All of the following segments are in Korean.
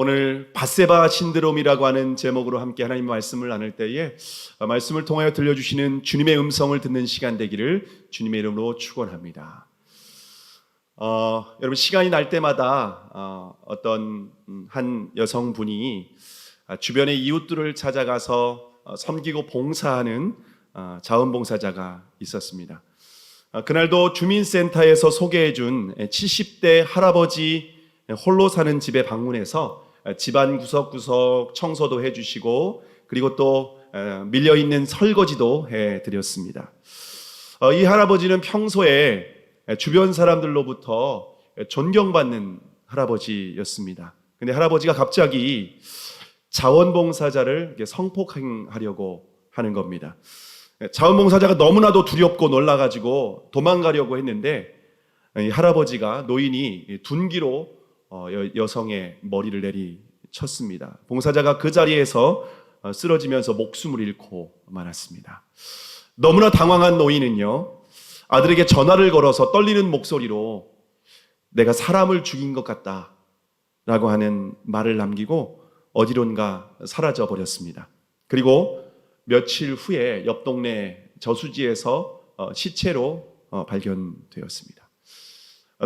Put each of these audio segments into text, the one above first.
오늘 밧세바 신드롬이라고 하는 제목으로 함께 하나님 말씀을 나눌 때에 말씀을 통하여 들려주시는 주님의 음성을 듣는 시간 되기를 주님의 이름으로 축원합니다. 여러분, 시간이 날 때마다 어떤 한 여성분이 주변의 이웃들을 찾아가서 섬기고 봉사하는 자원봉사자가 있었습니다. 그날도 주민센터에서 소개해준 70대 할아버지 홀로 사는 집에 방문해서 집안 구석구석 청소도 해주시고 그리고 또 밀려있는 설거지도 해드렸습니다. 이 할아버지는 평소에 주변 사람들로부터 존경받는 할아버지였습니다. 근데 할아버지가 갑자기 자원봉사자를 성폭행하려고 하는 겁니다. 자원봉사자가 너무나도 두렵고 놀라가지고 도망가려고 했는데 이 할아버지가 노인이 둔기로 여성의 머리를 내리쳤습니다. 봉사자가 그 자리에서 쓰러지면서 목숨을 잃고 말았습니다. 너무나 당황한 노인은요, 아들에게 전화를 걸어서 떨리는 목소리로 내가 사람을 죽인 것 같다 라고 하는 말을 남기고 어디론가 사라져 버렸습니다. 그리고 며칠 후에 옆 동네 저수지에서 시체로 발견되었습니다.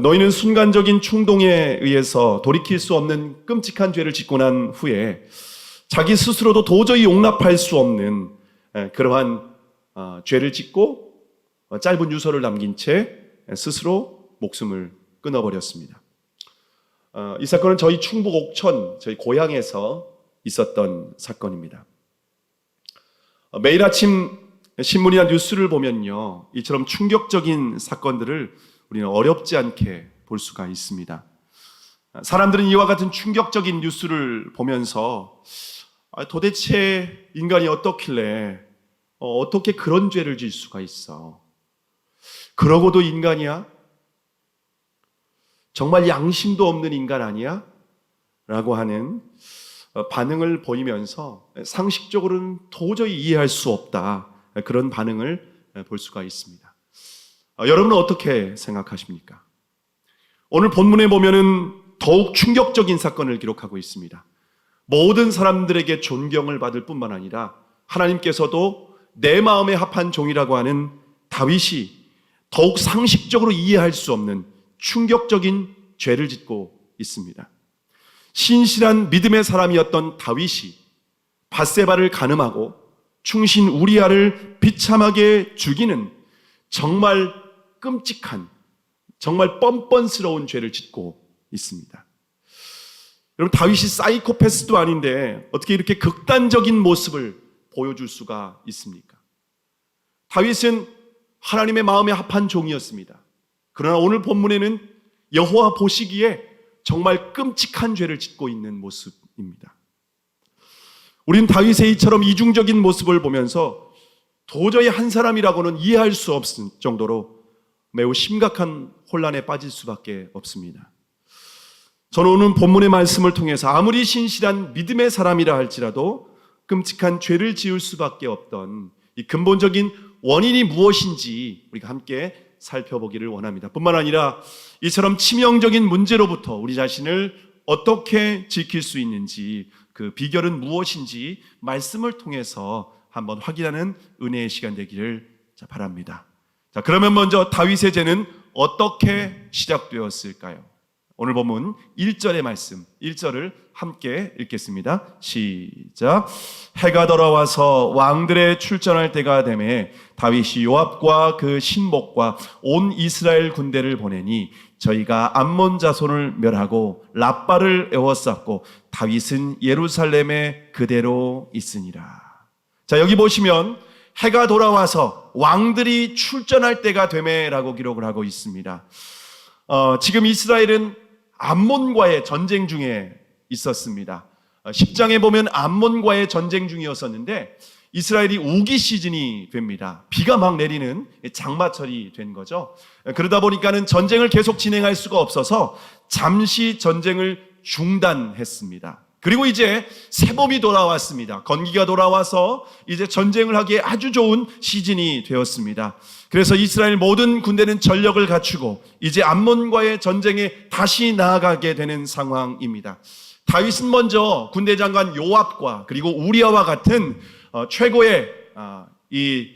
노인은 순간적인 충동에 의해서 돌이킬 수 없는 끔찍한 죄를 짓고 난 후에 자기 스스로도 도저히 용납할 수 없는 그러한 죄를 짓고 짧은 유서를 남긴 채 스스로 목숨을 끊어버렸습니다. 이 사건은 저희 충북 옥천, 저희 고향에서 있었던 사건입니다. 매일 아침 신문이나 뉴스를 보면요, 이처럼 충격적인 사건들을 우리는 어렵지 않게 볼 수가 있습니다. 사람들은 이와 같은 충격적인 뉴스를 보면서 도대체 인간이 어떻길래 어떻게 그런 죄를 지을 수가 있어? 그러고도 인간이야? 정말 양심도 없는 인간 아니야? 라고 하는 반응을 보이면서 상식적으로는 도저히 이해할 수 없다, 그런 반응을 볼 수가 있습니다. 여러분은 어떻게 생각하십니까? 오늘 본문에 보면은 더욱 충격적인 사건을 기록하고 있습니다. 모든 사람들에게 존경을 받을 뿐만 아니라 하나님께서도 내 마음에 합한 종이라고 하는 다윗이 더욱 상식적으로 이해할 수 없는 충격적인 죄를 짓고 있습니다. 신실한 믿음의 사람이었던 다윗이 밧세바를 간음하고 충신 우리아를 비참하게 죽이는 정말 끔찍한, 정말 뻔뻔스러운 죄를 짓고 있습니다. 여러분, 다윗이 사이코패스도 아닌데 어떻게 이렇게 극단적인 모습을 보여줄 수가 있습니까? 다윗은 하나님의 마음에 합한 종이었습니다. 그러나 오늘 본문에는 여호와 보시기에 정말 끔찍한 죄를 짓고 있는 모습입니다. 우리는 다윗의 이처럼 이중적인 모습을 보면서 도저히 한 사람이라고는 이해할 수 없을 정도로 매우 심각한 혼란에 빠질 수밖에 없습니다. 저는 오늘 본문의 말씀을 통해서 아무리 신실한 믿음의 사람이라 할지라도 끔찍한 죄를 지을 수밖에 없던 이 근본적인 원인이 무엇인지 우리가 함께 살펴보기를 원합니다. 뿐만 아니라 이처럼 치명적인 문제로부터 우리 자신을 어떻게 지킬 수 있는지, 그 비결은 무엇인지 말씀을 통해서 한번 확인하는 은혜의 시간 되기를 바랍니다. 자, 그러면 먼저 다윗의 죄는 어떻게 시작되었을까요? 오늘 본문 1절의 말씀, 1절을 함께 읽겠습니다. 시작. 해가 돌아와서 왕들의 출전할 때가 되매 다윗이 요압과 그 신복과 온 이스라엘 군대를 보내니 저희가 암몬 자손을 멸하고 랍바를 에워쌌고 다윗은 예루살렘에 그대로 있으니라. 자, 여기 보시면 해가 돌아와서 왕들이 출전할 때가 되매라고 기록을 하고 있습니다. 지금 이스라엘은 암몬과의 전쟁 중에 있었습니다. 10장에 보면 암몬과의 전쟁 중이었었는데 이스라엘이 우기 시즌이 됩니다. 비가 막 내리는 장마철이 된 거죠. 그러다 보니까는 전쟁을 계속 진행할 수가 없어서 잠시 전쟁을 중단했습니다. 그리고 이제 새봄이 돌아왔습니다. 건기가 돌아와서 이제 전쟁을 하기에 아주 좋은 시즌이 되었습니다. 그래서 이스라엘 모든 군대는 전력을 갖추고 이제 암몬과의 전쟁에 다시 나아가게 되는 상황입니다. 다윗은 먼저 군대 장관 요압과 그리고 우리아와 같은 최고의 이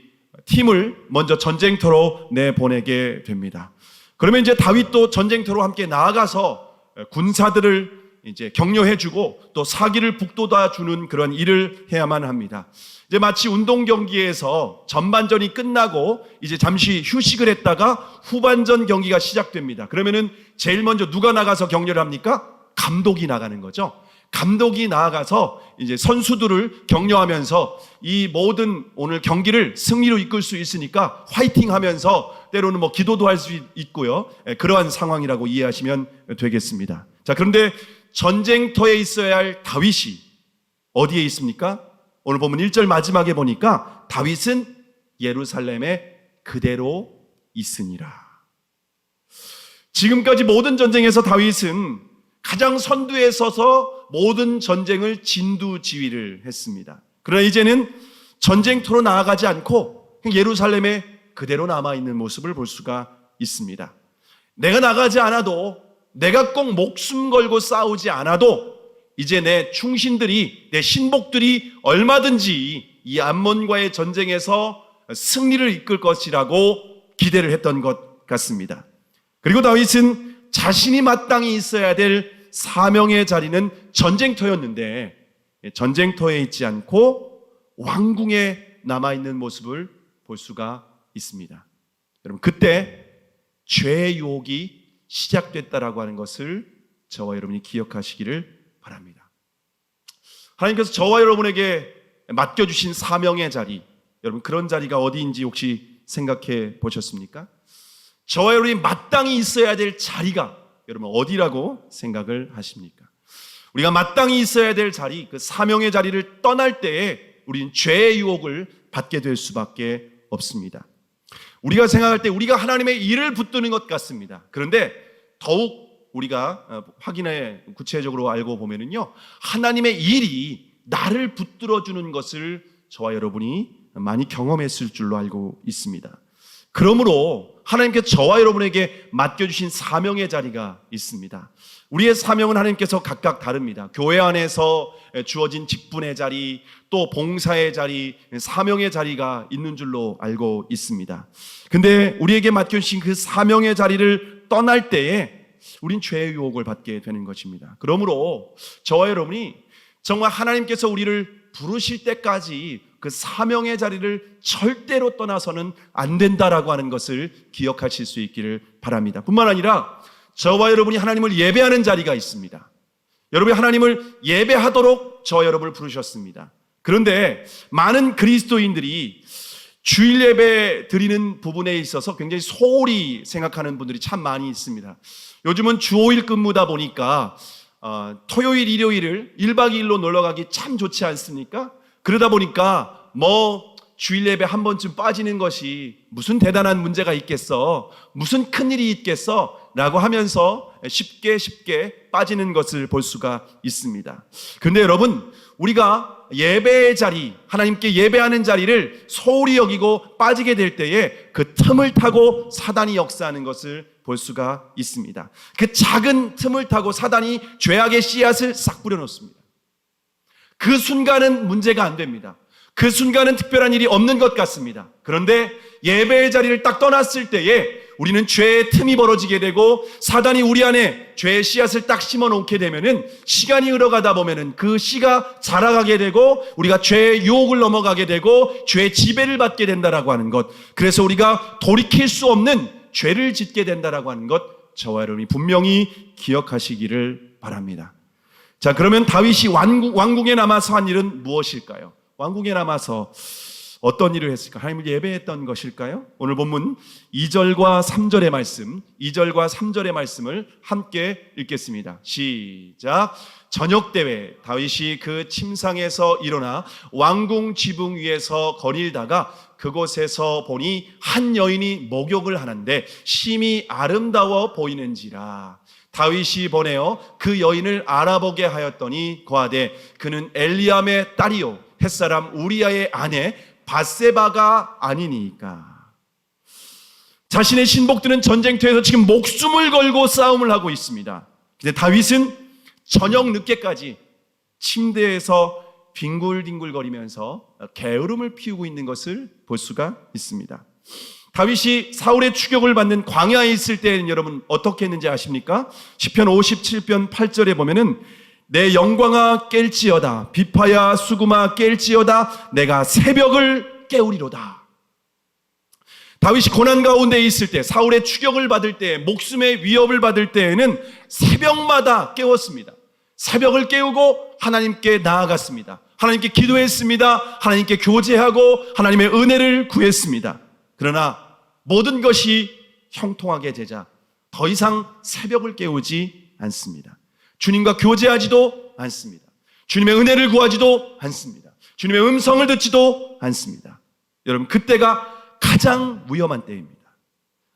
팀을 먼저 전쟁터로 내보내게 됩니다. 그러면 이제 다윗도 전쟁터로 함께 나아가서 군사들을 이제 격려해주고 또 사기를 북돋아주는 그런 일을 해야만 합니다. 이제 마치 운동 경기에서 전반전이 끝나고 이제 잠시 휴식을 했다가 후반전 경기가 시작됩니다. 그러면은 제일 먼저 누가 나가서 격려를 합니까? 감독이 나가는 거죠. 감독이 나아가서 이제 선수들을 격려하면서 이 모든 오늘 경기를 승리로 이끌 수 있으니까 화이팅 하면서 때로는 뭐 기도도 할 수 있고요. 그러한 상황이라고 이해하시면 되겠습니다. 자, 그런데 전쟁터에 있어야 할 다윗이 어디에 있습니까? 오늘 보면 1절 마지막에 보니까 다윗은 예루살렘에 그대로 있으니라. 지금까지 모든 전쟁에서 다윗은 가장 선두에 서서 모든 전쟁을 진두지휘를 했습니다. 그러나 이제는 전쟁터로 나아가지 않고 예루살렘에 그대로 남아있는 모습을 볼 수가 있습니다. 내가 나가지 않아도, 내가 꼭 목숨 걸고 싸우지 않아도 이제 내 충신들이, 내 신복들이 얼마든지 이 암몬과의 전쟁에서 승리를 이끌 것이라고 기대를 했던 것 같습니다. 그리고 다윗은 자신이 마땅히 있어야 될 사명의 자리는 전쟁터였는데 전쟁터에 있지 않고 왕궁에 남아있는 모습을 볼 수가 있습니다. 여러분, 그때 죄의 유혹이 시작됐다라고 하는 것을 저와 여러분이 기억하시기를 바랍니다. 하나님께서 저와 여러분에게 맡겨주신 사명의 자리, 여러분 그런 자리가 어디인지 혹시 생각해 보셨습니까? 저와 여러분이 마땅히 있어야 될 자리가 여러분 어디라고 생각을 하십니까? 우리가 마땅히 있어야 될 자리, 그 사명의 자리를 떠날 때에 우리는 죄의 유혹을 받게 될 수밖에 없습니다. 우리가 생각할 때 우리가 하나님의 일을 붙드는 것 같습니다. 그런데 더욱 우리가 확인해 구체적으로 알고 보면은요, 하나님의 일이 나를 붙들어주는 것을 저와 여러분이 많이 경험했을 줄로 알고 있습니다. 그러므로 하나님께서 저와 여러분에게 맡겨주신 사명의 자리가 있습니다. 우리의 사명은 하나님께서 각각 다릅니다. 교회 안에서 주어진 직분의 자리, 또 봉사의 자리, 사명의 자리가 있는 줄로 알고 있습니다. 근데 우리에게 맡겨주신 그 사명의 자리를 떠날 때에 우린 죄의 유혹을 받게 되는 것입니다. 그러므로 저와 여러분이 정말 하나님께서 우리를 부르실 때까지 그 사명의 자리를 절대로 떠나서는 안 된다라고 하는 것을 기억하실 수 있기를 바랍니다. 뿐만 아니라 저와 여러분이 하나님을 예배하는 자리가 있습니다. 여러분이 하나님을 예배하도록 저와 여러분을 부르셨습니다. 그런데 많은 그리스도인들이 주일 예배 드리는 부분에 있어서 굉장히 소홀히 생각하는 분들이 참 많이 있습니다. 요즘은 주 5일 근무다 보니까 토요일, 일요일을 1박 2일로 놀러가기 참 좋지 않습니까? 그러다 보니까 뭐 주일 예배 한 번쯤 빠지는 것이 무슨 대단한 문제가 있겠어, 무슨 큰일이 있겠어 라고 하면서 쉽게 빠지는 것을 볼 수가 있습니다. 그런데 여러분, 우리가 예배의 자리, 하나님께 예배하는 자리를 소홀히 여기고 빠지게 될 때에 그 틈을 타고 사단이 역사하는 것을 볼 수가 있습니다. 그 작은 틈을 타고 사단이 죄악의 씨앗을 싹 뿌려놓습니다. 그 순간은 문제가 안 됩니다. 그 순간은 특별한 일이 없는 것 같습니다. 그런데 예배의 자리를 딱 떠났을 때에 우리는 죄의 틈이 벌어지게 되고 사단이 우리 안에 죄의 씨앗을 딱 심어놓게 되면은 시간이 흘러가다 보면은 그 씨가 자라가게 되고 우리가 죄의 유혹을 넘어가게 되고 죄의 지배를 받게 된다라고 하는 것. 그래서 우리가 돌이킬 수 없는 죄를 짓게 된다라고 하는 것, 저와 여러분이 분명히 기억하시기를 바랍니다. 자, 그러면 다윗이 왕궁에 남아서 한 일은 무엇일까요? 왕궁에 남아서 어떤 일을 했을까? 하나님을 예배했던 것일까요? 오늘 본문 2절과 3절의 말씀, 2절과 3절의 말씀을 함께 읽겠습니다. 시작. 저녁 때에 다윗이 그 침상에서 일어나 왕궁 지붕 위에서 거닐다가 그곳에서 보니 한 여인이 목욕을 하는데 심히 아름다워 보이는지라. 다윗이 보내어 그 여인을 알아보게 하였더니 고하되 그는 엘리암의 딸이요 햇사람 우리아의 아내 밧세바가 아니니까. 자신의 신복들은 전쟁터에서 지금 목숨을 걸고 싸움을 하고 있습니다. 근데 다윗은 저녁 늦게까지 침대에서 뒹굴뒹굴거리면서 게으름을 피우고 있는 것을 볼 수가 있습니다. 다윗이 사울의 추격을 받는 광야에 있을 때에는 여러분 어떻게 했는지 아십니까? 시편 57편 8절에 보면은 내 영광아 깰지어다, 비파야 수금아 깰지어다, 내가 새벽을 깨우리로다. 다윗이 고난 가운데 있을 때, 사울의 추격을 받을 때, 목숨의 위협을 받을 때에는 새벽마다 깨웠습니다. 새벽을 깨우고 하나님께 나아갔습니다. 하나님께 기도했습니다. 하나님께 교제하고 하나님의 은혜를 구했습니다. 그러나 모든 것이 형통하게 되자 더 이상 새벽을 깨우지 않습니다. 주님과 교제하지도 않습니다. 주님의 은혜를 구하지도 않습니다. 주님의 음성을 듣지도 않습니다. 여러분, 그때가 가장 위험한 때입니다.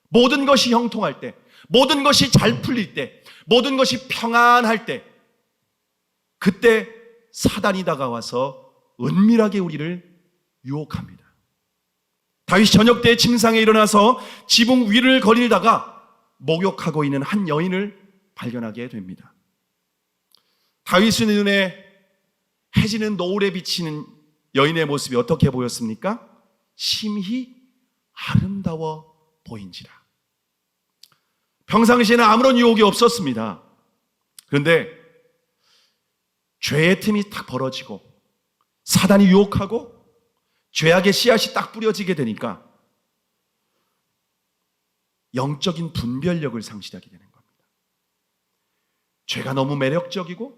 모든 것이 형통할 때, 모든 것이 잘 풀릴 때, 모든 것이 평안할 때, 그때 사단이 다가와서 은밀하게 우리를 유혹합니다. 다윗이 저녁 때 침상에 일어나서 지붕 위를 거닐다가 목욕하고 있는 한 여인을 발견하게 됩니다. 다윗의 눈에 해지는 노을에 비치는 여인의 모습이 어떻게 보였습니까? 심히 아름다워 보인지라. 평상시에는 아무런 유혹이 없었습니다. 그런데 죄의 틈이 딱 벌어지고 사단이 유혹하고 죄악의 씨앗이 딱 뿌려지게 되니까 영적인 분별력을 상실하게 되는 겁니다. 죄가 너무 매력적이고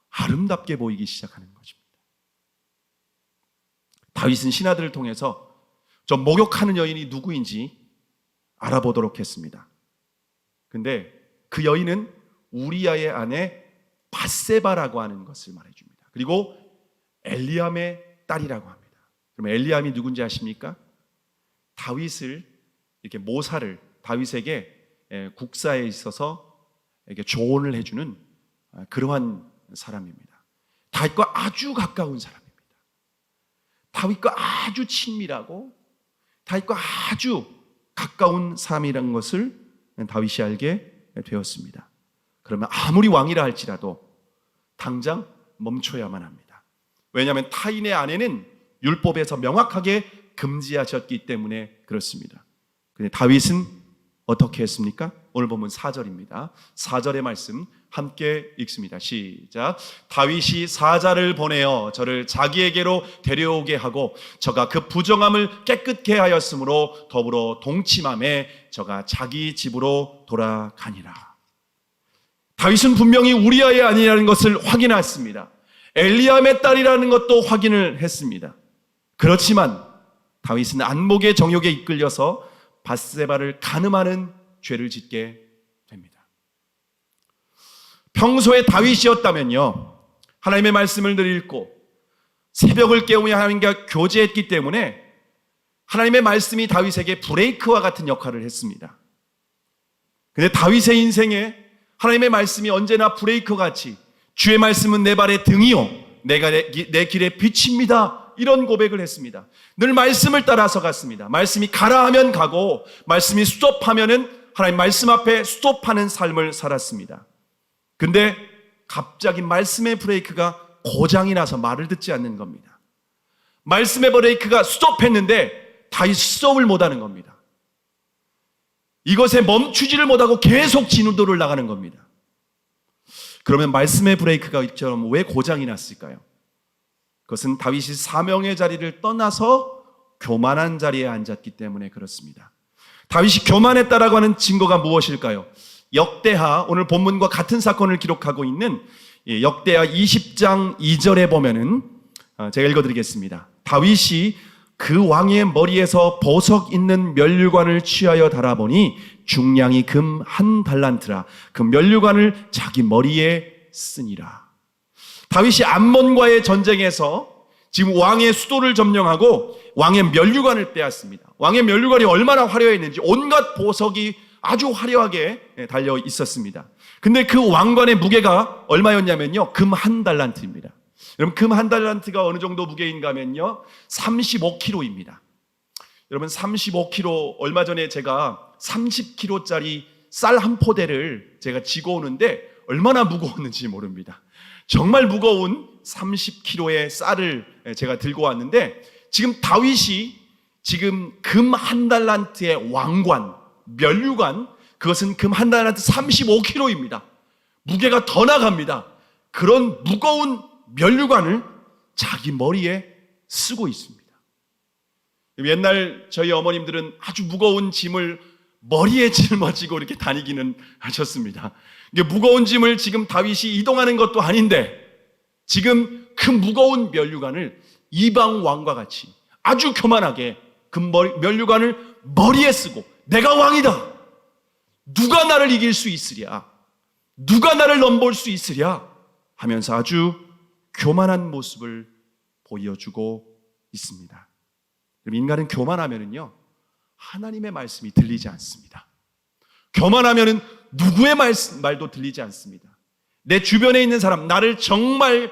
아름답게 보이기 시작하는 것입니다. 다윗은 신하들을 통해서 저 목욕하는 여인이 누구인지 알아보도록 했습니다. 근데 그 여인은 우리아의 아내 밧세바라고 하는 것을 말해줍니다. 그리고 엘리암의 딸이라고 합니다. 그럼 엘리암이 누군지 아십니까? 다윗을 이렇게 모사를 다윗에게 국사에 있어서 이렇게 조언을 해주는 그러한 사람입니다. 다윗과 아주 가까운 사람입니다. 다윗과 아주 친밀하고 다윗과 아주 가까운 사람이라는 것을 다윗이 알게 되었습니다. 그러면 아무리 왕이라 할지라도 당장 멈춰야만 합니다. 왜냐하면 타인의 아내는 율법에서 명확하게 금지하셨기 때문에 그렇습니다. 근데 다윗은 어떻게 했습니까? 오늘 보면 4절입니다. 4절의 말씀 함께 읽습니다. 시작. 다윗이 사자를 보내어 저를 자기에게로 데려오게 하고 저가 그 부정함을 깨끗게 하였으므로 더불어 동침함에 저가 자기 집으로 돌아가니라. 다윗은 분명히 우리아의 아니라는 것을 확인했습니다. 엘리암의 딸이라는 것도 확인을 했습니다. 그렇지만 다윗은 안목의 정욕에 이끌려서 밧세바를 간음하는 죄를 짓게 됩니다. 평소에 다윗이었다면요, 하나님의 말씀을 늘 읽고 새벽을 깨우며 하나님과 교제했기 때문에 하나님의 말씀이 다윗에게 브레이크와 같은 역할을 했습니다. 그런데 다윗의 인생에 하나님의 말씀이 언제나 브레이크와 같이 주의 말씀은 내 발의 등이요 내가 내 길의 빛입니다, 이런 고백을 했습니다. 늘 말씀을 따라서 갔습니다. 말씀이 가라 하면 가고 말씀이 스톱하면은 하나님 말씀 앞에 스톱하는 삶을 살았습니다. 근데 갑자기 말씀의 브레이크가 고장이 나서 말을 듣지 않는 겁니다. 말씀의 브레이크가 스톱했는데 다윗 스톱을 못하는 겁니다. 이것에 멈추지를 못하고 계속 진도를 나가는 겁니다. 그러면 말씀의 브레이크가 이처럼 왜 고장이 났을까요? 그것은 다윗이 사명의 자리를 떠나서 교만한 자리에 앉았기 때문에 그렇습니다. 다윗이 교만했다라고 하는 증거가 무엇일까요? 역대하, 오늘 본문과 같은 사건을 기록하고 있는 역대하 20장 2절에 보면은 제가 읽어드리겠습니다. 다윗이 그 왕의 머리에서 보석 있는 면류관을 취하여 달아보니 중량이 금 1달란트라. 그 면류관을 자기 머리에 쓰니라. 다윗이 암몬과의 전쟁에서 지금 왕의 수도를 점령하고 왕의 면류관을 빼앗습니다. 왕의 면류관이 얼마나 화려했는지 온갖 보석이 아주 화려하게 달려 있었습니다. 근데 그 왕관의 무게가 얼마였냐면요, 금 1달란트입니다. 여러분, 금 1달란트가 어느 정도 무게인가 하면요 35kg입니다. 여러분, 35kg, 얼마 전에 제가 30kg짜리 쌀 한 포대를 제가 지고 오는데 얼마나 무거웠는지 모릅니다. 정말 무거운 30kg의 쌀을 제가 들고 왔는데, 지금 다윗이 지금 금 한 달란트의 왕관, 면류관, 그것은 금 한 달란트 35kg입니다. 무게가 더 나갑니다. 그런 무거운 면류관을 자기 머리에 쓰고 있습니다. 옛날 저희 어머님들은 아주 무거운 짐을 머리에 짊어지고 이렇게 다니기는 하셨습니다. 이게 무거운 짐을 지금 다윗이 이동하는 것도 아닌데, 지금 그 무거운 면류관을 이방 왕과 같이 아주 교만하게 그 면류관을 머리에 쓰고, 내가 왕이다, 누가 나를 이길 수 있으랴, 누가 나를 넘볼 수 있으랴 하면서 아주 교만한 모습을 보여주고 있습니다. 인간은 교만하면은요, 하나님의 말씀이 들리지 않습니다. 교만하면은 누구의 말도 들리지 않습니다. 내 주변에 있는 사람, 나를 정말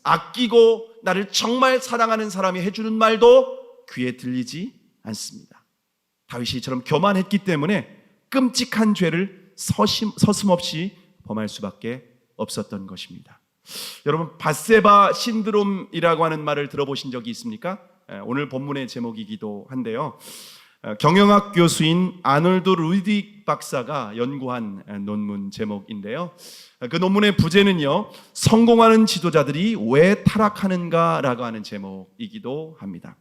아끼고 나를 정말 사랑하는 사람이 해주는 말도 귀에 들리지 않습니다. 다윗이 이처럼 교만했기 때문에 끔찍한 죄를 서슴없이 범할 수밖에 없었던 것입니다. 여러분, 밧세바 신드롬이라고 하는 말을 들어보신 적이 있습니까? 오늘 본문의 제목이기도 한데요, 경영학 교수인 아놀드 루딕 박사가 연구한 논문 제목인데요, 그 논문의 부제는요, 성공하는 지도자들이 왜 타락하는가라고 하는 제목이기도 합니다.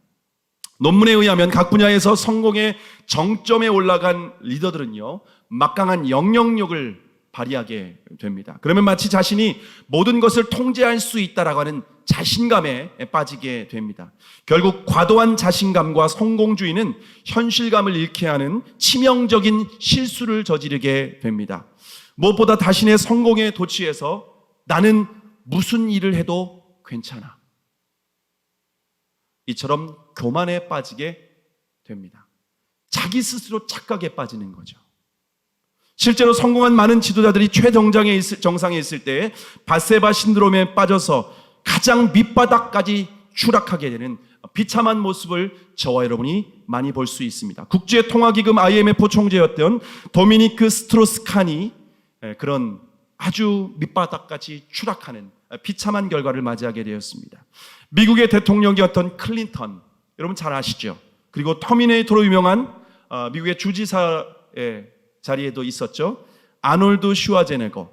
논문에 의하면 각 분야에서 성공의 정점에 올라간 리더들은요, 막강한 영향력을 발휘하게 됩니다. 그러면 마치 자신이 모든 것을 통제할 수 있다라고 하는 자신감에 빠지게 됩니다. 결국 과도한 자신감과 성공주의는 현실감을 잃게 하는 치명적인 실수를 저지르게 됩니다. 무엇보다 자신의 성공에 도취해서 나는 무슨 일을 해도 괜찮아, 이처럼 교만에 빠지게 됩니다. 자기 스스로 착각에 빠지는 거죠. 실제로 성공한 많은 지도자들이 정상에 있을 때 밧세바 신드롬에 빠져서 가장 밑바닥까지 추락하게 되는 비참한 모습을 저와 여러분이 많이 볼 수 있습니다. 국제통화기금 IMF 총재였던 도미니크 스트로스칸이 그런 아주 밑바닥까지 추락하는 비참한 결과를 맞이하게 되었습니다. 미국의 대통령이었던 클린턴, 여러분 잘 아시죠? 그리고 터미네이터로 유명한 미국의 주지사의 자리에도 있었죠. 아놀드 슈와제네거,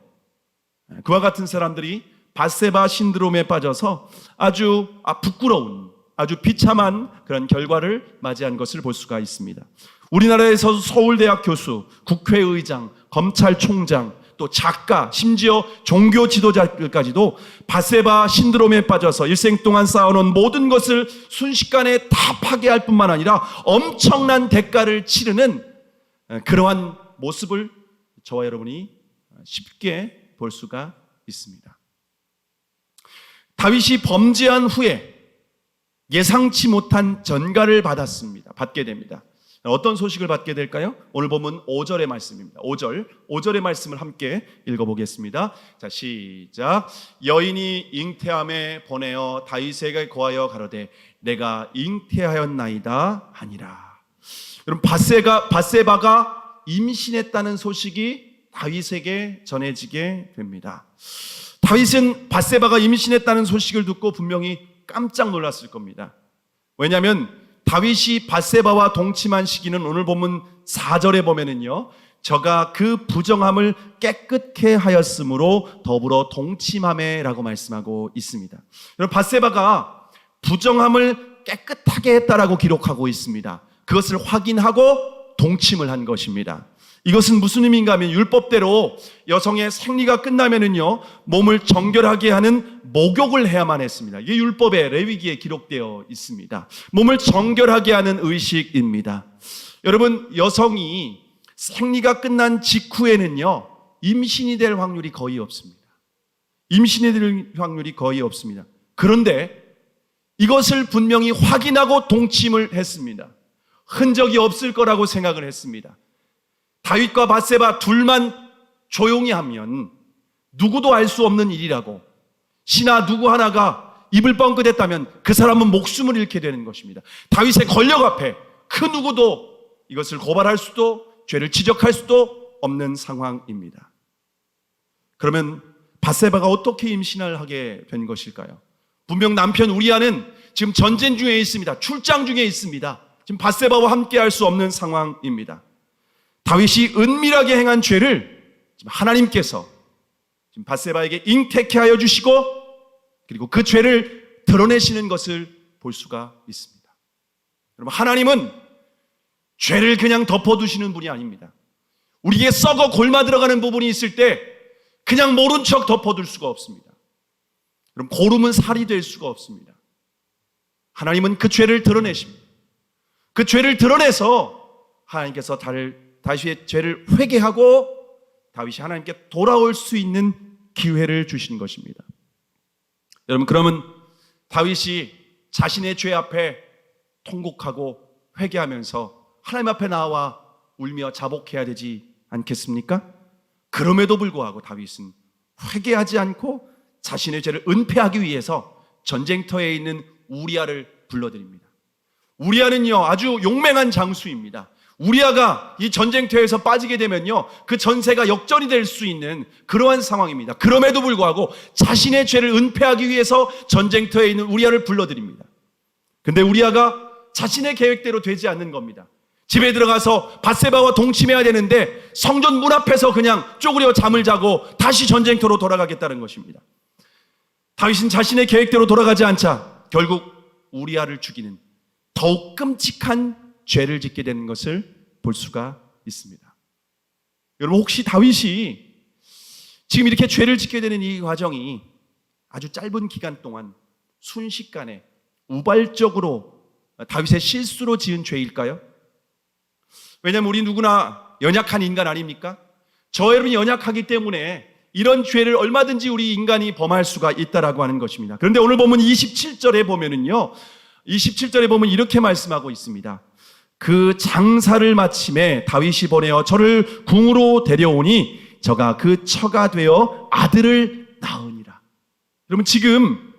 그와 같은 사람들이 밧세바 신드롬에 빠져서 아주 부끄러운, 아주 비참한 그런 결과를 맞이한 것을 볼 수가 있습니다. 우리나라에서 서울대학 교수, 국회의장, 검찰총장, 또 작가, 심지어 종교 지도자들까지도 밧세바 신드롬에 빠져서 일생 동안 쌓아놓은 모든 것을 순식간에 다 파괴할 뿐만 아니라 엄청난 대가를 치르는 그러한 모습을 저와 여러분이 쉽게 볼 수가 있습니다. 다윗이 범죄한 후에 예상치 못한 전가를 받게 됩니다. 어떤 소식을 받게 될까요? 오늘 본문 5절의 말씀입니다. 5절의 말씀을 함께 읽어보겠습니다. 자, 시작. 여인이 잉태함에 보내어 다윗에게 고하여 가로되 내가 잉태하였나이다 하니라. 여러분, 밧세바가 임신했다는 소식이 다윗에게 전해지게 됩니다. 다윗은 밧세바가 임신했다는 소식을 듣고 분명히 깜짝 놀랐을 겁니다. 왜냐하면 다윗이 밧세바와 동침한 시기는 오늘 본문 4절에 보면은요, 저가 그 부정함을 깨끗게 하였으므로 더불어 동침함에라고 말씀하고 있습니다. 여러분, 밧세바가 부정함을 깨끗하게 했다라고 기록하고 있습니다. 그것을 확인하고 동침을 한 것입니다. 이것은 무슨 의미인가 하면 율법대로 여성의 생리가 끝나면은요, 몸을 정결하게 하는 목욕을 해야만 했습니다. 이게 율법의 레위기에 기록되어 있습니다. 몸을 정결하게 하는 의식입니다. 여러분, 여성이 생리가 끝난 직후에는요, 임신이 될 확률이 거의 없습니다. 임신이 될 확률이 거의 없습니다. 그런데 이것을 분명히 확인하고 동침을 했습니다. 흔적이 없을 거라고 생각을 했습니다. 다윗과 밧세바 둘만 조용히 하면 누구도 알 수 없는 일이라고, 신하 누구 하나가 입을 뻥끗했다면 그 사람은 목숨을 잃게 되는 것입니다. 다윗의 권력 앞에 그 누구도 이것을 고발할 수도 죄를 지적할 수도 없는 상황입니다. 그러면 밧세바가 어떻게 임신을 하게 된 것일까요? 분명 남편 우리아는 지금 전쟁 중에 있습니다. 출장 중에 있습니다. 지금 밧세바와 함께 할 수 없는 상황입니다. 다윗이 은밀하게 행한 죄를 지금 하나님께서 지금 밧세바에게 잉태케 하여 주시고, 그리고 그 죄를 드러내시는 것을 볼 수가 있습니다. 여러분, 하나님은 죄를 그냥 덮어두시는 분이 아닙니다. 우리에게 썩어 골마 들어가는 부분이 있을 때 그냥 모른 척 덮어둘 수가 없습니다. 그럼 고름은 살이 될 수가 없습니다. 하나님은 그 죄를 드러내십니다. 그 죄를 드러내서 하나님께서 다윗의 죄를 회개하고 다윗이 하나님께 돌아올 수 있는 기회를 주신 것입니다. 여러분, 그러면 다윗이 자신의 죄 앞에 통곡하고 회개하면서 하나님 앞에 나와 울며 자복해야 되지 않겠습니까? 그럼에도 불구하고 다윗은 회개하지 않고 자신의 죄를 은폐하기 위해서 전쟁터에 있는 우리아를 불러드립니다. 우리아는요, 아주 용맹한 장수입니다. 우리아가 이 전쟁터에서 빠지게 되면요, 그 전세가 역전이 될 수 있는 그러한 상황입니다. 그럼에도 불구하고 자신의 죄를 은폐하기 위해서 전쟁터에 있는 우리아를 불러드립니다. 근데 우리아가 자신의 계획대로 되지 않는 겁니다. 집에 들어가서 밧세바와 동침해야 되는데 성전 문 앞에서 그냥 쪼그려 잠을 자고 다시 전쟁터로 돌아가겠다는 것입니다. 다윗은 자신의 계획대로 돌아가지 않자 결국 우리아를 죽이는 더욱 끔찍한 죄를 짓게 되는 것을 볼 수가 있습니다. 여러분, 혹시 다윗이 지금 이렇게 죄를 짓게 되는 이 과정이 아주 짧은 기간 동안 순식간에 우발적으로 다윗의 실수로 지은 죄일까요? 왜냐하면 우리 누구나 연약한 인간 아닙니까? 저 여러분이 연약하기 때문에 이런 죄를 얼마든지 우리 인간이 범할 수가 있다라고 하는 것입니다. 그런데 오늘 본문 27절에 보면은요, 27절에 보면 이렇게 말씀하고 있습니다. 그 장사를 마침에 다윗이 보내어 저를 궁으로 데려오니 저가 그 처가 되어 아들을 낳으니라. 여러분, 지금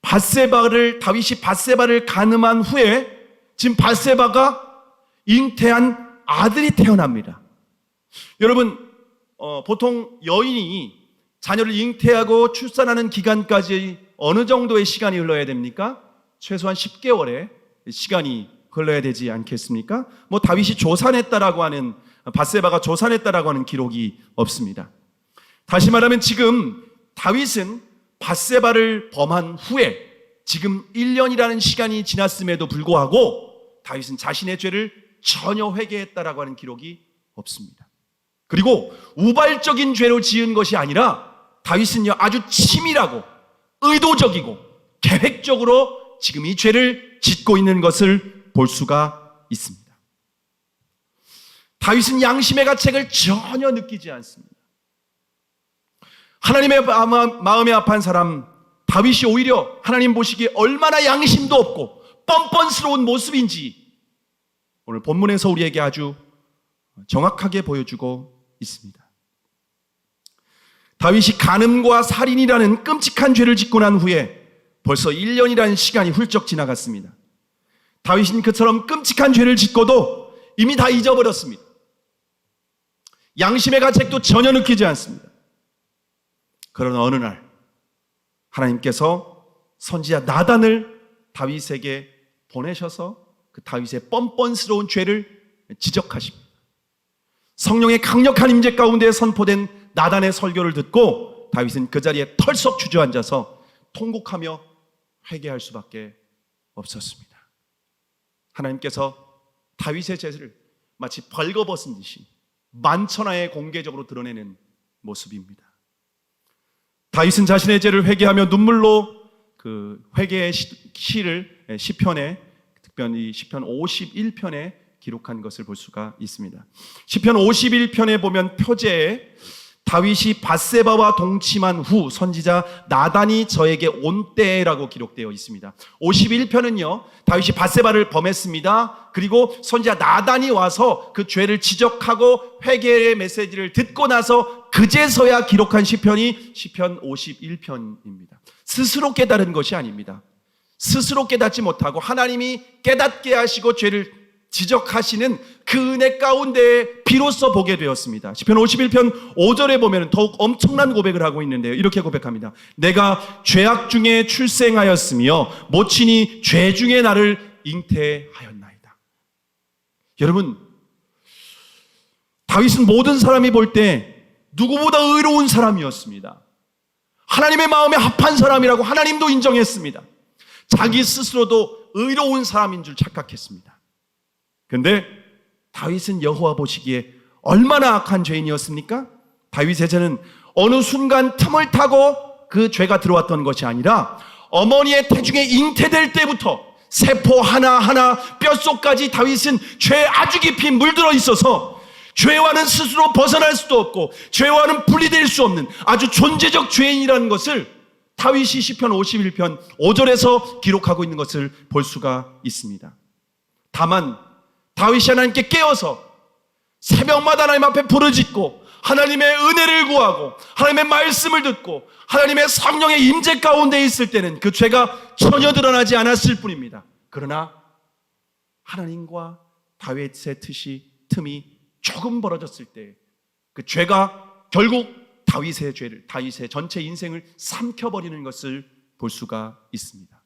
다윗이 밧세바를 간음한 후에 지금 밧세바가 잉태한 아들이 태어납니다. 여러분, 보통 여인이 자녀를 잉태하고 출산하는 기간까지 어느 정도의 시간이 흘러야 됩니까? 최소한 10개월의 시간이 흘러야 되지 않겠습니까? 다윗이 조산했다라고 하는, 밧세바가 조산했다라고 하는 기록이 없습니다. 다시 말하면 지금 다윗은 밧세바를 범한 후에 지금 1년이라는 시간이 지났음에도 불구하고 다윗은 자신의 죄를 전혀 회개했다라고 하는 기록이 없습니다. 그리고 우발적인 죄로 지은 것이 아니라 다윗은요, 아주 치밀하고 의도적이고 계획적으로 지금 이 죄를 짓고 있는 것을 볼 수가 있습니다. 다윗은 양심의 가책을 전혀 느끼지 않습니다. 하나님의 마음에 합한 사람 다윗이 오히려 하나님 보시기에 얼마나 양심도 없고 뻔뻔스러운 모습인지 오늘 본문에서 우리에게 아주 정확하게 보여주고 있습니다. 다윗이 간음과 살인이라는 끔찍한 죄를 짓고 난 후에 벌써 1년이라는 시간이 훌쩍 지나갔습니다. 다윗은 그처럼 끔찍한 죄를 짓고도 이미 다 잊어버렸습니다. 양심의 가책도 전혀 느끼지 않습니다. 그러나 어느 날 하나님께서 선지자 나단을 다윗에게 보내셔서 그 다윗의 뻔뻔스러운 죄를 지적하십니다. 성령의 강력한 임재 가운데 선포된 나단의 설교를 듣고 다윗은 그 자리에 털썩 주저앉아서 통곡하며 회개할 수밖에 없었습니다. 하나님께서 다윗의 죄를 마치 벌거벗은 듯이 만천하에 공개적으로 드러내는 모습입니다. 다윗은 자신의 죄를 회개하며 눈물로 그 회개의 시를 시편에, 특별히 시편 51편에 기록한 것을 볼 수가 있습니다. 시편 51편에 보면 표제에 다윗이 밧세바와 동침한 후 선지자 나단이 저에게 온 때라고 기록되어 있습니다. 51편은요, 다윗이 밧세바를 범했습니다. 그리고 선지자 나단이 와서 그 죄를 지적하고 회개의 메시지를 듣고 나서 그제서야 기록한 시편이 시편 51편입니다. 스스로 깨달은 것이 아닙니다. 스스로 깨닫지 못하고 하나님이 깨닫게 하시고 죄를 지적하시는 그 은혜 가운데 비로소 보게 되었습니다. 시편 51편 5절에 보면 더욱 엄청난 고백을 하고 있는데요. 이렇게 고백합니다. 내가 죄악 중에 출생하였으며 모친이 죄 중에 나를 잉태하였나이다. 여러분, 다윗은 모든 사람이 볼 때 누구보다 의로운 사람이었습니다. 하나님의 마음에 합한 사람이라고 하나님도 인정했습니다. 자기 스스로도 의로운 사람인 줄 착각했습니다. 그런데 다윗은 여호와 보시기에 얼마나 악한 죄인이었습니까? 다윗의 죄는 어느 순간 틈을 타고 그 죄가 들어왔던 것이 아니라 어머니의 태중에 잉태될 때부터 세포 하나하나 뼛속까지 다윗은 죄에 아주 깊이 물들어 있어서 죄와는 스스로 벗어날 수도 없고 죄와는 분리될 수 없는 아주 존재적 죄인이라는 것을 다윗이 시편 51편 5절에서 기록하고 있는 것을 볼 수가 있습니다. 다만 다윗이 하나님께 깨어서 새벽마다 하나님 앞에 부르짖고 하나님의 은혜를 구하고 하나님의 말씀을 듣고 하나님의 성령의 임재 가운데 있을 때는 그 죄가 전혀 드러나지 않았을 뿐입니다. 그러나 하나님과 다윗의 틈이 조금 벌어졌을 때 그 죄가 결국 다윗의 전체 인생을 삼켜버리는 것을 볼 수가 있습니다.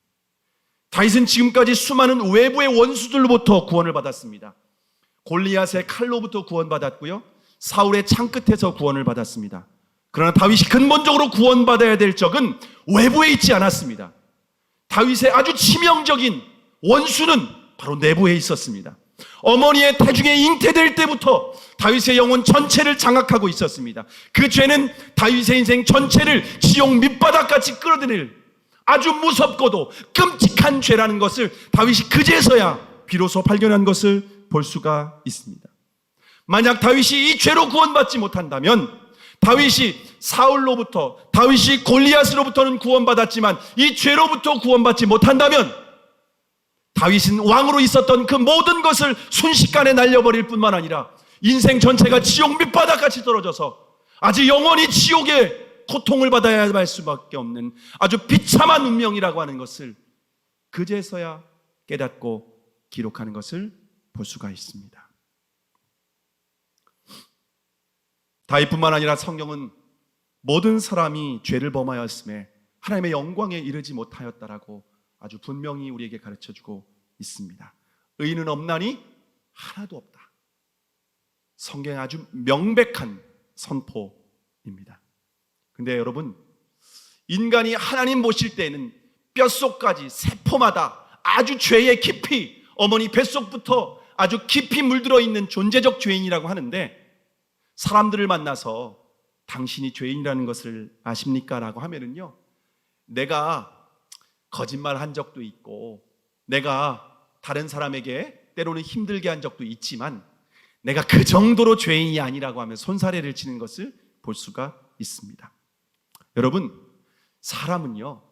다윗은 지금까지 수많은 외부의 원수들로부터 구원을 받았습니다. 골리앗의 칼로부터 구원받았고요, 사울의 창끝에서 구원을 받았습니다. 그러나 다윗이 근본적으로 구원받아야 될 적은 외부에 있지 않았습니다. 다윗의 아주 치명적인 원수는 바로 내부에 있었습니다. 어머니의 태중에 잉태될 때부터 다윗의 영혼 전체를 장악하고 있었습니다. 그 죄는 다윗의 인생 전체를 지옥 밑바닥같이 끌어들일 아주 무섭고도 끔찍한 죄라는 것을 다윗이 그제서야 비로소 발견한 것을 볼 수가 있습니다. 만약 다윗이 이 죄로 구원받지 못한다면 다윗이 골리앗으로부터는 구원받았지만 이 죄로부터 구원받지 못한다면 다윗은 왕으로 있었던 그 모든 것을 순식간에 날려버릴 뿐만 아니라 인생 전체가 지옥 밑바닥같이 떨어져서 아주 영원히 지옥의 고통을 받아야 할 수밖에 없는 아주 비참한 운명이라고 하는 것을 그제서야 깨닫고 기록하는 것을 볼 수가 있습니다. 다윗뿐만 아니라 성경은 모든 사람이 죄를 범하였음에 하나님의 영광에 이르지 못하였다라고 아주 분명히 우리에게 가르쳐주고 있습니다. 의인은 없나니 하나도 없다. 성경의 아주 명백한 선포입니다. 근데 여러분, 인간이 하나님 보실 때는 뼛속까지 세포마다 아주 죄에 깊이 어머니 뱃속부터 아주 깊이 물들어 있는 존재적 죄인이라고 하는데, 사람들을 만나서 당신이 죄인이라는 것을 아십니까? 라고 하면은요, 내가 거짓말 한 적도 있고 내가 다른 사람에게 때로는 힘들게 한 적도 있지만 내가 그 정도로 죄인이 아니라고 하면 손사래를 치는 것을 볼 수가 있습니다. 여러분, 사람은요,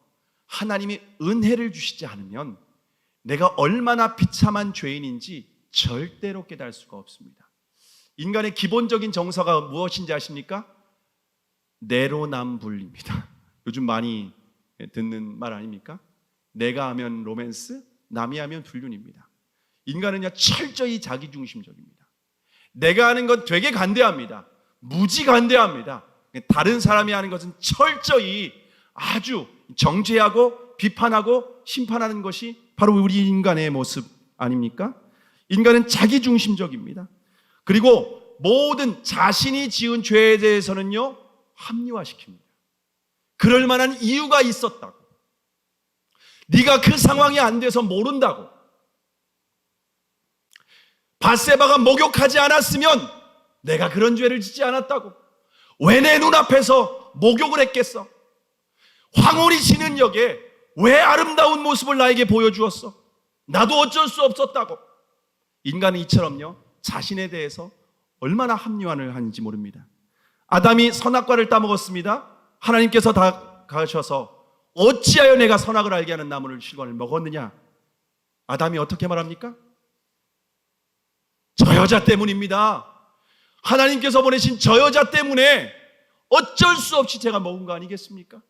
하나님이 은혜를 주시지 않으면 내가 얼마나 비참한 죄인인지 절대로 깨달을 수가 없습니다. 인간의 기본적인 정서가 무엇인지 아십니까? 내로남불입니다. 요즘 많이 듣는 말 아닙니까? 내가 하면 로맨스, 남이 하면 불륜입니다. 인간은요, 철저히 자기중심적입니다. 내가 하는 건 되게 간대합니다. 무지 간대합니다. 다른 사람이 하는 것은 철저히 아주 정죄하고 비판하고 심판하는 것이 바로 우리 인간의 모습 아닙니까? 인간은 자기중심적입니다. 그리고 모든 자신이 지은 죄에 대해서는요, 합리화시킵니다. 그럴 만한 이유가 있었다고, 네가 그 상황이 안 돼서 모른다고, 밧세바가 목욕하지 않았으면 내가 그런 죄를 짓지 않았다고, 왜 내 눈앞에서 목욕을 했겠어? 황홀히 지는 역에 왜 아름다운 모습을 나에게 보여주었어? 나도 어쩔 수 없었다고. 인간은 이처럼요, 자신에 대해서 얼마나 합리화를 하는지 모릅니다. 아담이 선악과를 따먹었습니다. 하나님께서 다 가셔서 어찌하여 내가 선악을 알게 하는 나무를 실과를 먹었느냐? 아담이 어떻게 말합니까? 저 여자 때문입니다. 하나님께서 보내신 저 여자 때문에 어쩔 수 없이 제가 먹은 거 아니겠습니까?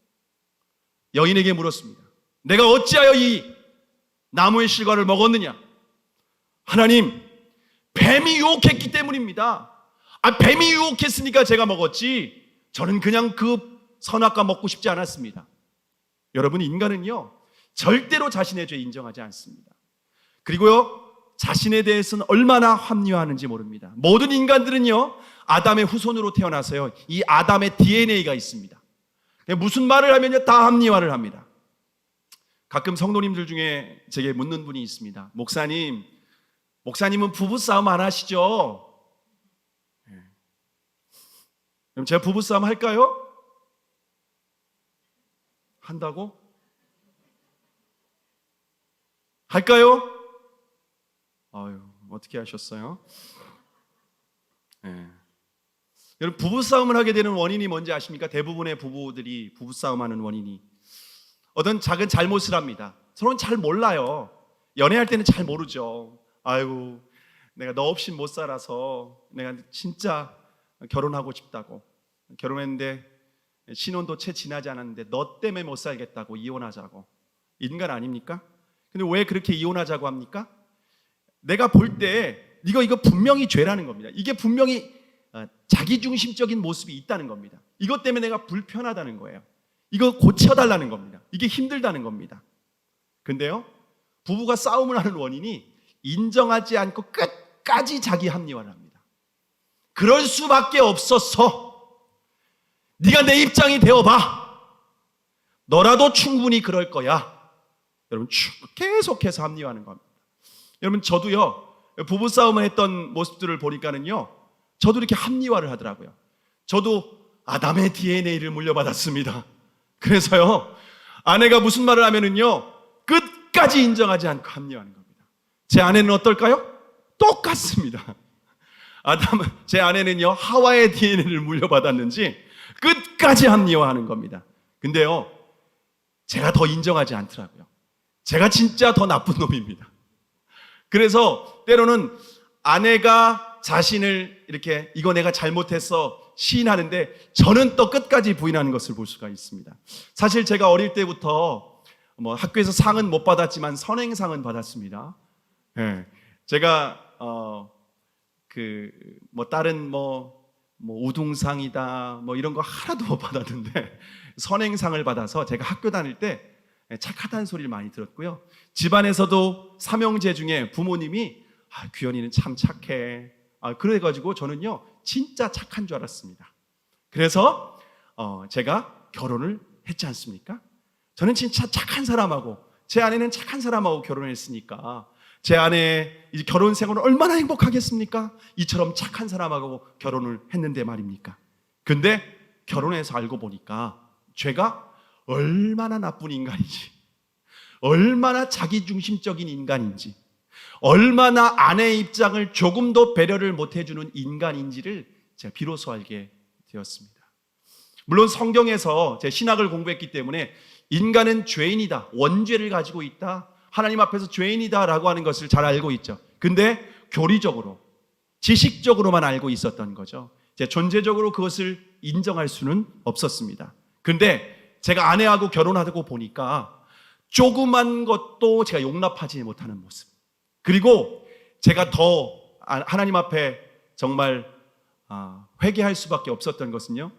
여인에게 물었습니다. 내가 어찌하여 이 나무의 실과를 먹었느냐? 하나님, 뱀이 유혹했기 때문입니다. 뱀이 유혹했으니까 제가 먹었지 저는 그냥 그 선악과 먹고 싶지 않았습니다. 여러분, 인간은요 절대로 자신의 죄 인정하지 않습니다. 그리고요 자신에 대해서는 얼마나 합리화하는지 모릅니다. 모든 인간들은요 아담의 후손으로 태어나서요 이 아담의 DNA가 있습니다. 무슨 말을 하면요 다 합리화를 합니다. 가끔 성도님들 중에 제게 묻는 분이 있습니다. 목사님은 부부싸움 안 하시죠? 그럼 제가 부부싸움 할까요? 한다고? 할까요? 아유, 어떻게 하셨어요? 여러분, 부부싸움을 하게 되는 원인이 뭔지 아십니까? 대부분의 부부들이 부부싸움하는 원인이 어떤 작은 잘못을 합니다. 서로는 잘 몰라요. 연애할 때는 잘 모르죠. 아이고, 내가 너 없이 못 살아서 내가 진짜 결혼하고 싶다고, 결혼했는데 신혼도 채 지나지 않았는데 너 때문에 못 살겠다고 이혼하자고. 인간 아닙니까? 근데 왜 그렇게 이혼하자고 합니까? 내가 볼 때 이거 분명히 죄라는 겁니다. 이게 분명히 자기중심적인 모습이 있다는 겁니다. 이것 때문에 내가 불편하다는 거예요. 이거 고쳐달라는 겁니다. 이게 힘들다는 겁니다. 근데요 부부가 싸움을 하는 원인이 인정하지 않고 끝까지 자기 합리화를 합니다. 그럴 수밖에 없었어. 네가 내 입장이 되어봐. 너라도 충분히 그럴 거야. 여러분, 계속해서 합리화하는 겁니다. 여러분, 저도요 부부싸움을 했던 모습들을 보니까는요 저도 이렇게 합리화를 하더라고요. 저도 아담의 DNA를 물려받았습니다. 그래서요 아내가 무슨 말을 하면은요 끝까지 인정하지 않고 합리화하는 겁니다. 제 아내는 어떨까요? 똑같습니다. 제 아내는요 하와의 DNA를 물려받았는지 끝까지 합리화하는 겁니다. 근데요 제가 더 인정하지 않더라고요. 제가 진짜 더 나쁜 놈입니다. 그래서 때로는 아내가 자신을 이렇게 이거 내가 잘못했어 시인하는데 저는 또 끝까지 부인하는 것을 볼 수가 있습니다. 사실 제가 어릴 때부터 학교에서 상은 못 받았지만 선행상은 받았습니다. 제가 다른 우등상이다 이런 거 하나도 못 받았는데 선행상을 받아서 제가 학교 다닐 때 착하다는 소리를 많이 들었고요. 집안에서도 삼형제 중에 부모님이 규현이는 참 착해. 그래가지고 저는요 진짜 착한 줄 알았습니다. 그래서 제가 결혼을 했지 않습니까? 저는 진짜 착한 사람하고 제 아내는 착한 사람하고 결혼을 했으니까 제 아내의 이제 결혼 생활은 얼마나 행복하겠습니까? 이처럼 착한 사람하고 결혼을 했는데 말입니까? 근데 결혼해서 알고 보니까 죄가 얼마나 나쁜 인간인지, 얼마나 자기중심적인 인간인지, 얼마나 아내의 입장을 조금도 배려를 못 해주는 인간인지를 제가 비로소 알게 되었습니다. 물론 성경에서 제 신학을 공부했기 때문에 인간은 죄인이다, 원죄를 가지고 있다, 하나님 앞에서 죄인이다 라고 하는 것을 잘 알고 있죠. 근데 교리적으로, 지식적으로만 알고 있었던 거죠. 제 존재적으로 그것을 인정할 수는 없었습니다. 근데 제가 아내하고 결혼하고 보니까 조그만 것도 제가 용납하지 못하는 모습, 그리고 제가 더 하나님 앞에 정말 회개할 수밖에 없었던 것은요,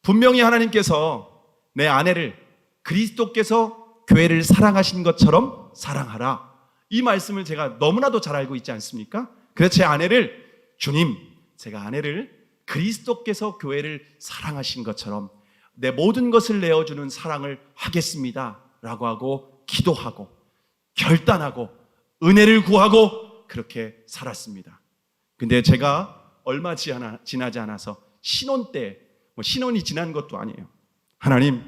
분명히 하나님께서 내 아내를 그리스도께서 교회를 사랑하신 것처럼 사랑하라, 이 말씀을 제가 너무나도 잘 알고 있지 않습니까? 그래서 제 아내를, 주님, 제가 아내를 그리스도께서 교회를 사랑하신 것처럼 내 모든 것을 내어주는 사랑을 하겠습니다 라고 하고 기도하고 결단하고 은혜를 구하고 그렇게 살았습니다. 근데 제가 얼마 지나지 않아서 신혼 때, 신혼이 지난 것도 아니에요, 하나님,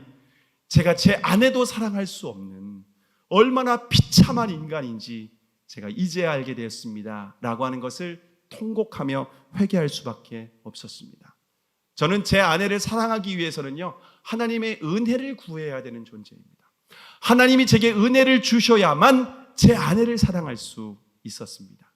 제가 제 아내도 사랑할 수 없는 얼마나 비참한 인간인지 제가 이제야 알게 되었습니다 라고 하는 것을 통곡하며 회개할 수밖에 없었습니다. 저는 제 아내를 사랑하기 위해서는요, 하나님의 은혜를 구해야 되는 존재입니다. 하나님이 제게 은혜를 주셔야만 제 아내를 사랑할 수 있었습니다.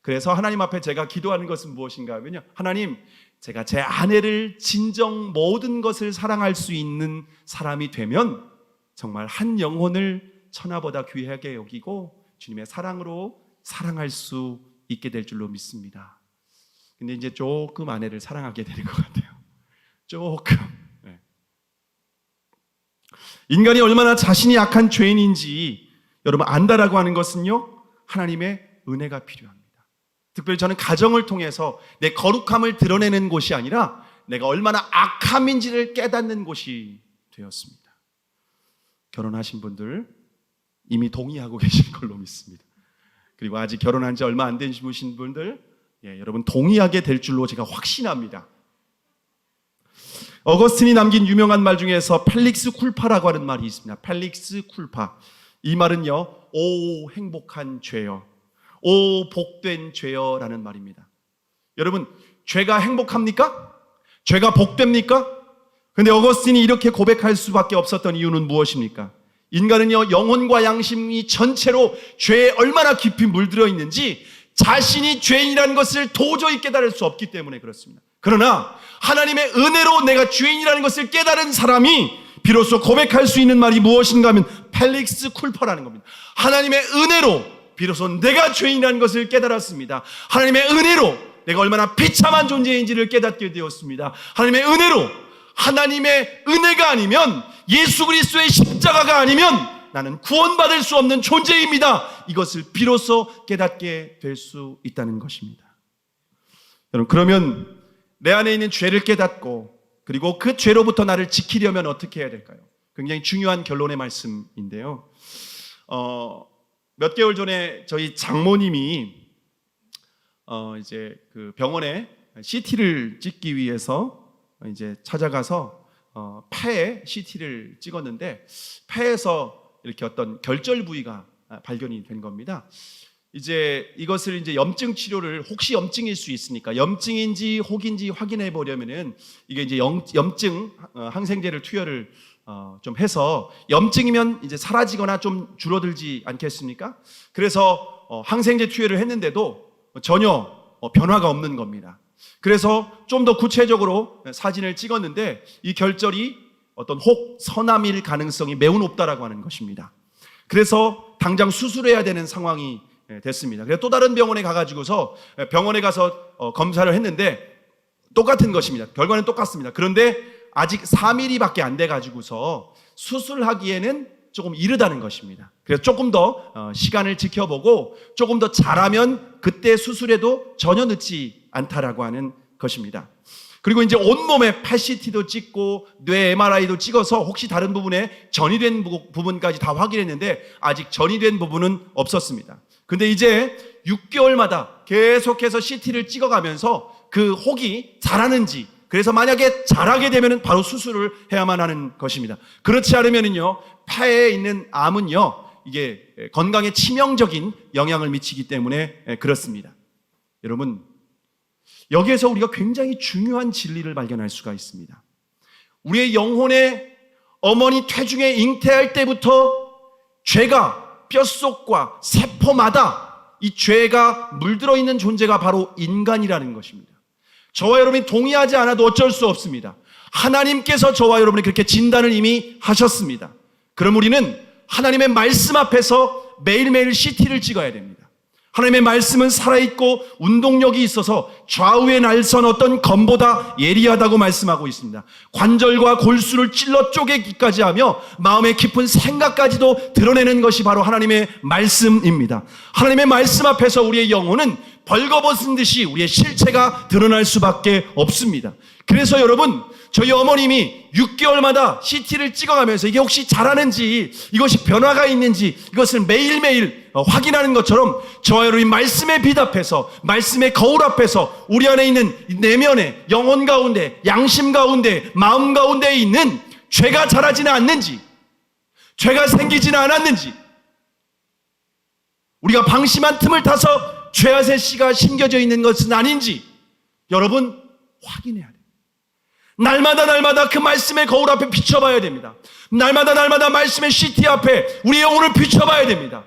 그래서 하나님 앞에 제가 기도하는 것은 무엇인가 하면요, 하나님, 제가 제 아내를 진정 모든 것을 사랑할 수 있는 사람이 되면 정말 한 영혼을 천하보다 귀하게 여기고 주님의 사랑으로 사랑할 수 있게 될 줄로 믿습니다. 근데 이제 조금 아내를 사랑하게 될 것 같아요. 조금. 네. 인간이 얼마나 자신이 약한 죄인인지 여러분 안다라고 하는 것은요, 하나님의 은혜가 필요합니다. 특별히 저는 가정을 통해서 내 거룩함을 드러내는 곳이 아니라 내가 얼마나 악함인지를 깨닫는 곳이 되었습니다. 결혼하신 분들 이미 동의하고 계신 걸로 믿습니다. 그리고 아직 결혼한 지 얼마 안 되신 분들, 여러분 동의하게 될 줄로 제가 확신합니다. 어거스틴이 남긴 유명한 말 중에서 펠릭스 쿨파라고 하는 말이 있습니다. 펠릭스 쿨파. 이 말은요, 오 행복한 죄여, 오 복된 죄여 라는 말입니다. 여러분, 죄가 행복합니까? 죄가 복됩니까? 근데 어거스틴이 이렇게 고백할 수밖에 없었던 이유는 무엇입니까? 인간은요, 영혼과 양심이 전체로 죄에 얼마나 깊이 물들어 있는지 자신이 죄인이라는 것을 도저히 깨달을 수 없기 때문에 그렇습니다. 그러나 하나님의 은혜로 내가 죄인이라는 것을 깨달은 사람이 비로소 고백할 수 있는 말이 무엇인가 하면 펠릭스 쿨퍼라는 겁니다. 하나님의 은혜로 비로소 내가 죄인이라는 것을 깨달았습니다. 하나님의 은혜로 내가 얼마나 비참한 존재인지를 깨닫게 되었습니다. 하나님의 은혜로, 하나님의 은혜가 아니면, 예수 그리스도의 십자가가 아니면 나는 구원받을 수 없는 존재입니다. 이것을 비로소 깨닫게 될 수 있다는 것입니다. 여러분, 그러면 내 안에 있는 죄를 깨닫고 그리고 그 죄로부터 나를 지키려면 어떻게 해야 될까요? 굉장히 중요한 결론의 말씀인데요. 몇 개월 전에 저희 장모님이 이제 그 병원에 CT를 찍기 위해서 이제 찾아가서 폐에 CT를 찍었는데 폐에서 이렇게 어떤 결절 부위가 발견이 된 겁니다. 이제 이것을 이제 염증 치료를, 혹시 염증일 수 있으니까 염증인지 혹인지 확인해 보려면은 이게 이제 염증 항생제를 투여를 좀 해서, 염증이면 이제 사라지거나 좀 줄어들지 않겠습니까? 그래서 항생제 투여를 했는데도 전혀 변화가 없는 겁니다. 그래서 좀 더 구체적으로 사진을 찍었는데 이 결절이 어떤 혹 선암일 가능성이 매우 높다라고 하는 것입니다. 그래서 당장 수술해야 되는 상황이 됐습니다. 그래서 또 다른 병원에 가가지고서 병원에 가서 검사를 했는데 똑같은 것입니다. 결과는 똑같습니다. 그런데 아직 4mm밖에 안 돼가지고서 수술하기에는 조금 이르다는 것입니다. 그래서 조금 더 시간을 지켜보고 조금 더 잘하면 그때 수술해도 전혀 늦지 않다라고 하는 것입니다. 그리고 이제 온몸에 펫CT도 찍고 뇌 MRI도 찍어서 혹시 다른 부분에 전이된 부분까지 다 확인했는데 아직 전이된 부분은 없었습니다. 근데 이제 6개월마다 계속해서 CT를 찍어가면서 그 혹이 자라는지, 그래서 만약에 자라게 되면 바로 수술을 해야만 하는 것입니다. 그렇지 않으면요, 폐에 있는 암은요, 이게 건강에 치명적인 영향을 미치기 때문에 그렇습니다. 여러분, 여기에서 우리가 굉장히 중요한 진리를 발견할 수가 있습니다. 우리의 영혼의 어머니 태중에 잉태할 때부터 죄가 뼛속과 세포마다 이 죄가 물들어 있는 존재가 바로 인간이라는 것입니다. 저와 여러분이 동의하지 않아도 어쩔 수 없습니다. 하나님께서 저와 여러분이 그렇게 진단을 이미 하셨습니다. 그럼 우리는 하나님의 말씀 앞에서 매일매일 CT를 찍어야 됩니다. 하나님의 말씀은 살아있고 운동력이 있어서 좌우의 날선 어떤 검보다 예리하다고 말씀하고 있습니다. 관절과 골수를 찔러 쪼개기까지 하며 마음의 깊은 생각까지도 드러내는 것이 바로 하나님의 말씀입니다. 하나님의 말씀 앞에서 우리의 영혼은 벌거벗은 듯이 우리의 실체가 드러날 수밖에 없습니다. 그래서 여러분, 저희 어머님이 6개월마다 CT를 찍어가면서 이게 혹시 자라는지, 이것이 변화가 있는지 이것을 매일매일 확인하는 것처럼 저와 여러분이 말씀에 비답해서, 말씀의 거울 앞에서 우리 안에 있는 내면에, 영혼 가운데, 양심 가운데, 마음 가운데 있는 죄가 자라지는 않는지, 죄가 생기지는 않았는지, 우리가 방심한 틈을 타서 죄앗의 씨가 심겨져 있는 것은 아닌지 여러분 확인해야 돼요. 날마다 그 말씀의 거울 앞에 비춰봐야 됩니다. 날마다 말씀의 CT 앞에 우리 영혼을 비춰봐야 됩니다.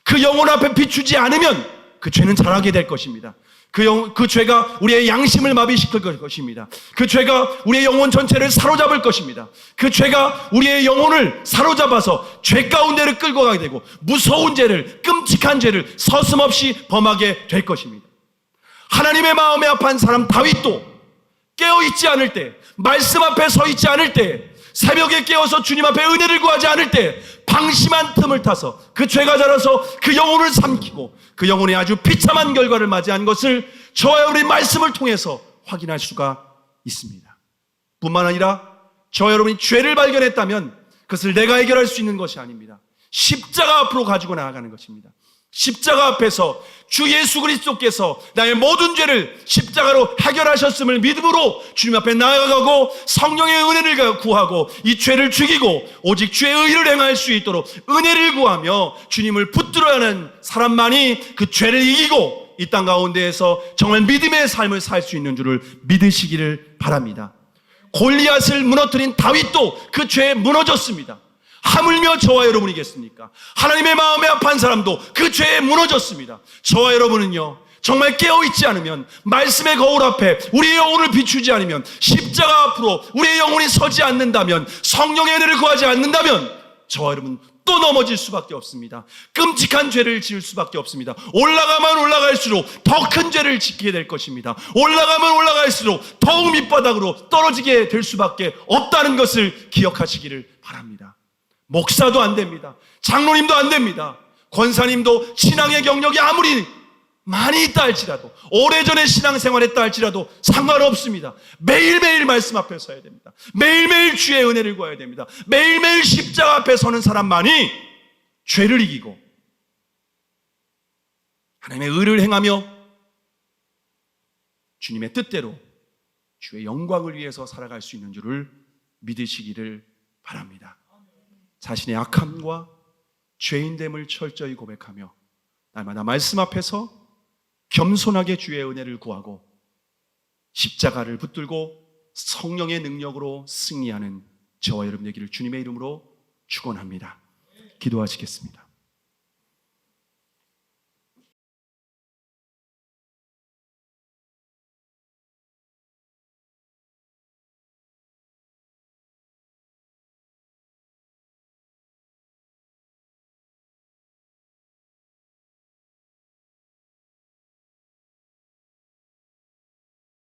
그 영혼 앞에 비추지 않으면 그 죄는 자라게 될 것입니다. 그 죄가 우리의 양심을 마비시킬 것입니다. 그 죄가 우리의 영혼 전체를 사로잡을 것입니다. 그 죄가 우리의 영혼을 사로잡아서 죄 가운데를 끌고 가게 되고 무서운 죄를, 끔찍한 죄를 서슴없이 범하게 될 것입니다. 하나님의 마음에 합한 사람 다윗도 깨어있지 않을 때, 말씀 앞에 서 있지 않을 때, 새벽에 깨어서 주님 앞에 은혜를 구하지 않을 때 방심한 틈을 타서 그 죄가 자라서 그 영혼을 삼키고 그 영혼이 아주 비참한 결과를 맞이한 것을 저와 여러분의 말씀을 통해서 확인할 수가 있습니다. 뿐만 아니라 저와 여러분이 죄를 발견했다면 그것을 내가 해결할 수 있는 것이 아닙니다. 십자가 앞으로 가지고 나아가는 것입니다. 십자가 앞에서 주 예수 그리스도께서 나의 모든 죄를 십자가로 해결하셨음을 믿음으로 주님 앞에 나아가고 성령의 은혜를 구하고 이 죄를 죽이고 오직 주의 의를 행할 수 있도록 은혜를 구하며 주님을 붙들어야 하는 사람만이 그 죄를 이기고 이 땅 가운데에서 정말 믿음의 삶을 살 수 있는 줄을 믿으시기를 바랍니다. 골리앗을 무너뜨린 다윗도 그 죄에 무너졌습니다. 하물며 저와 여러분이겠습니까? 하나님의 마음에 합한 사람도 그 죄에 무너졌습니다. 저와 여러분은요, 정말 깨어있지 않으면, 말씀의 거울 앞에 우리의 영혼을 비추지 않으면, 십자가 앞으로 우리의 영혼이 서지 않는다면, 성령의 은혜를 구하지 않는다면 저와 여러분 또 넘어질 수밖에 없습니다. 끔찍한 죄를 지을 수밖에 없습니다. 올라가면 올라갈수록 더 큰 죄를 짓게 될 것입니다. 올라가면 올라갈수록 더욱 밑바닥으로 떨어지게 될 수밖에 없다는 것을 기억하시기를 바랍니다. 목사도 안 됩니다. 장로님도 안 됩니다. 권사님도 신앙의 경력이 아무리 많이 있다 할지라도, 오래전에 신앙생활 했다 할지라도 상관없습니다. 매일매일 말씀 앞에 서야 됩니다. 매일매일 주의 은혜를 구해야 됩니다. 매일매일 십자가 앞에 서는 사람만이 죄를 이기고 하나님의 의를 행하며 주님의 뜻대로 주의 영광을 위해서 살아갈 수 있는 줄을 믿으시기를 바랍니다. 자신의 악함과 죄인됨을 철저히 고백하며 날마다 말씀 앞에서 겸손하게 주의 은혜를 구하고 십자가를 붙들고 성령의 능력으로 승리하는 저와 여러분 되기를 주님의 이름으로 축원합니다. 기도하시겠습니다.